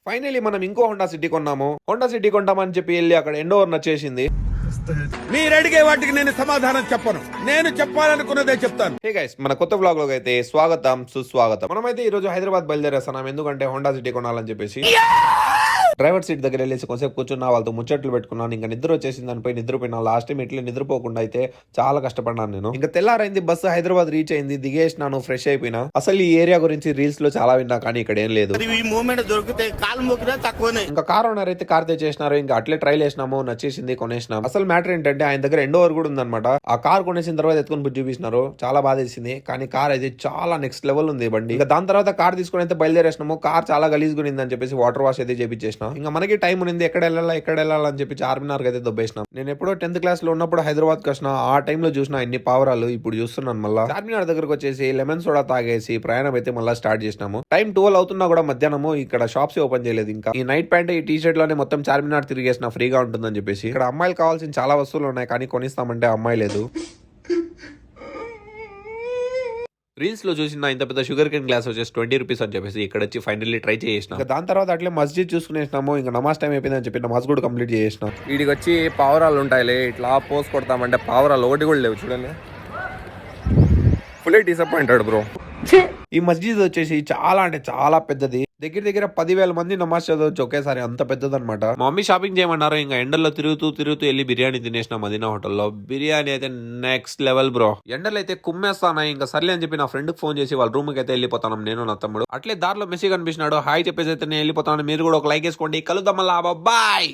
Finally మనం ఇంకో Honda city కొన్నాము. హోండా సిటీ కొంటామని చెప్పి వెళ్ళి అక్కడ ఎండోవర్ నచ్చేసింది. మీరు అడిగే వాటికి నేను సమాధానం చెప్పను. నేను చెప్పాలనుకున్నదే చెప్తాను. హే గైస్, మన కొత్త వ్లాగ్ లోకి అయితే స్వాగతం సుస్వాగతం. మనమైతే ఈ రోజు హైదరాబాద్ బయలుదేరేస్తున్నాం. ఎందుకంటే హోండా సిటీ కొనాలని చెప్పేసి డ్రైవర్ సీట్ దగ్గర వెళ్ళేసి కొంచెంసేపు కూర్చున్నా, వాళ్ళతో ముచ్చట్లు పెట్టుకున్నాను. ఇంకా నిద్ర వచ్చేసింది, దానిపై నిద్రపోయినా. లాస్ట్ టైం ఇట్లా నిద్రపోకుండా అయితే చాలా కష్టపడ్డాను నేను. ఇంకా తెల్లారైంది, బస్సు హైదరాబాద్ రీచ్ అయింది, దిగేసినాను, ఫ్రెష్ అయిపోయినా. అసలు ఈ ఏరియా గురించి రీల్స్ లో చాలా విన్నా, కానీ ఇక్కడ ఏం లేదు. ఇంకా కార్ ఓనర్ అయితే కార్ తెచ్చేసినారు. ఇంకా అట్లే ట్రైల్ వేసినాము, నచ్చేసింది, కొనేసినాం. అసలు మ్యాటర్ ఏంటంటే ఆయన దగ్గర ఎండోవర్ కూడా ఉందన్నమాట. ఆ కార్ కొనేసిన తర్వాత ఎత్తుకొని బుద్ధి చూపిస్తున్నారు, చాలా బాధ వేసింది. కానీ కార్ అయితే చాలా నెక్స్ట్ లెవెల్ ఉంది బండి. ఇంకా దాని తర్వాత కార్ తీసుకుని అయితే బయలుదేరేసినాము. కార్ చాలా గలీజ్ గునింది అని చెప్పేసి వాటర్ వాష్ అయితే చేపించేసినాం. ఇంకా మనకి టైం ఉంది, ఎక్కడ వెళ్ళాలని చెప్పి చార్మినార్ అయితే దొబ్బేసినాం. నేను ఎప్పుడో 10th క్లాస్ లో ఉన్నప్పుడు హైదరాబాద్ కి వచ్చిన, ఆ టైంలో చూసిన ఎన్ని పావురాలు ఇప్పుడు చూస్తున్నాను. మళ్ళీ చార్మినార్ దగ్గరకు వచ్చేసి లెమన్ సోడా తాగేసి ప్రయాణం అయితే మళ్ళీ స్టార్ట్ చేసినాము. టైం 12 అవుతున్నా కూడా మధ్యాహ్నము ఇక్కడ షాప్స్ ఓపెన్ చేయలేదు. ఇంకా ఈ నైట్ ప్యాంట్ ఈ టీ షర్ట్ లోనే మొత్తం చార్మినార్ తిరిగేసిన, ఫ్రీగా ఉంటుందని చెప్పేసి. ఇక్కడ అమ్మాయిలు కావాల్సిన చాలా వస్తువులు ఉన్నాయి, కానీ కొనిస్తామంటే అమ్మాయి లేదు. రీల్స్ లో చూసిన ఇంత పెద్ద షుగర్ కేన్ గ్లాస్ వచ్చేసి 20 రూపీస్ అని చెప్పేసి ఇక్కడ వచ్చి ఫైనల్లీ ట్రై చేసినాం. దాని తర్వాత అట్లే మస్జిద్ చూసుకునేసినాము. ఇంకా నమాజ్ టైం అయిపోయిందని చెప్పి నమాజ్ కూడా కంప్లీట్ చేసినాం. వీడికి వచ్చి పావురాలు ఉంటాయిలే, ఇట్లా పోస్ కొడతామంటే పావురాలు ఒకటి కూడా లేవు. చూడండి, ఫుల్ డిసప్పాయింటెడ్ బ్రో. ఈ మస్జిద్ వచ్చేసి చాలా అంటే చాలా పెద్దది. దగ్గర 10,000 మంది నమాజ్ చదవచ్చు ఒకేసారి, అంత పెద్దదన్నమాట. మా మమ్మీ షాపింగ్ చేయమన్నారు. ఇంకా ఎండల్లో తిరుగుతూ వెళ్ళి బిర్యానీ తినేసిన మదీనా హోటల్లో. బిర్యానీ అయితే నెక్స్ట్ లెవెల్ బ్రో. ఎండలు అయితే కుమ్మేస్తానా. ఇంకా సర్లే అని చెప్పి నా ఫ్రెండ్ కి ఫోన్ చేసి వాళ్ళ రూమ్ కి అయితే వెళ్ళిపోతాను నేను, నా తమ్ముడు. అట్లే దారిలో మెస్సీ కనిపించినాడు. హాయ్ చెప్పేసి అయితే నేను వెళ్ళిపోతాను. మీరు కూడా ఒక లైక్ వేసుకోండి. కలుద్దాం మళ్ళా, బాయ్.